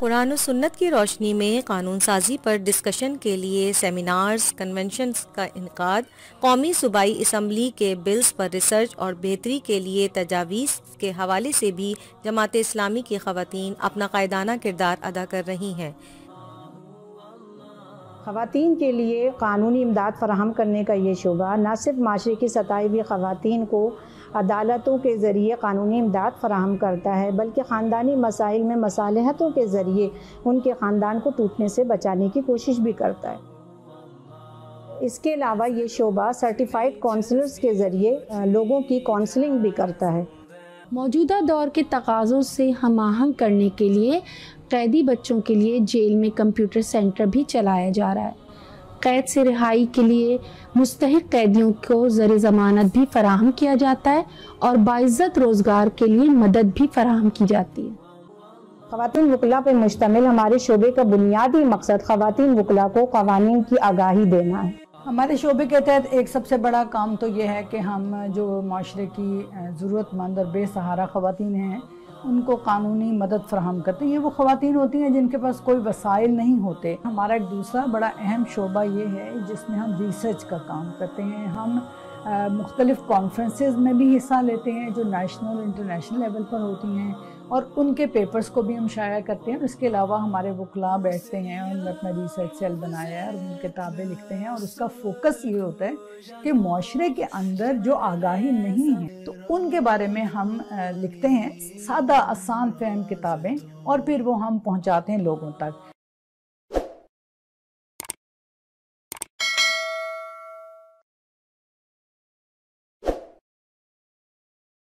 कुरान और सुन्नत की रोशनी में कानून साजी पर डिस्कशन के लिए सेमिनार्स कन्वेंशंस का इनकाद, कौमी सूबाई असम्बली के बिल्स पर रिसर्च और बेहतरी के लिए तजावीज़ के हवाले से भी जमात इस्लामी की ख़वातीन अपना कायदाना किरदार अदा कर रही हैं। ख़वातीन के लिए कानूनी इमदाद फ़राहम करने का ये शोबा न सिर्फ माशरे की सताई हुई ख़वातीन को अदालतों के ज़रिए कानूनी इमदाद फ़राहम करता है, बल्कि ख़ानदानी मसाइल में मसालहतों के ज़रिए उनके ख़ानदान को टूटने से बचाने की कोशिश भी करता है। इसके अलावा ये शोबा सर्टिफाइड काउंसलर्स के ज़रिए लोगों की काउंसलिंग भी करता है। मौजूदा दौर के तकाज़ों से हम आहंग करने के लिए कैदी बच्चों के लिए जेल में कंप्यूटर सेंटर भी चलाया जा रहा है। कैद से रिहाई के लिए मुस्तहिक कैदियों को ज़र ज़मानत भी फराहम किया जाता है और बाइज़्ज़त रोज़गार के लिए मदद भी फराहम की जाती है। ख़वातीन वकला पर मुश्तमिल हमारे शोबे का बुनियादी मकसद ख़वातीन वकला को क़वानीन की आगाही देना है। हमारे शोबे के तहत एक सबसे बड़ा काम तो ये है कि हम जो माशरे की ज़रूरतमंद और बेसहारा ख़वातीन हैं उनको कानूनी मदद फराहम करते हैं। ये वो ख़वातीन होती हैं जिनके पास कोई वसाइल नहीं होते। हमारा एक दूसरा बड़ा अहम शोबा ये है जिसमें हम रिसर्च का काम करते हैं। हम मुख्तलिफ़ कॉन्फ्रेंसेस में भी हिस्सा लेते हैं जो नेशनल इंटरनेशनल लेवल पर होती हैं और उनके पेपर्स को भी हम शाया करते हैं। इसके अलावा हमारे वकला बैठते हैं, उन्होंने अपना रिसर्च सेल बनाया है और उन किताबें लिखते हैं और उसका फोकस ये होता है कि माशरे के अंदर जो आगाही नहीं है तो उनके बारे में हम लिखते हैं, सादा आसान फहम किताबें, और फिर वो हम पहुँचाते हैं लोगों तक।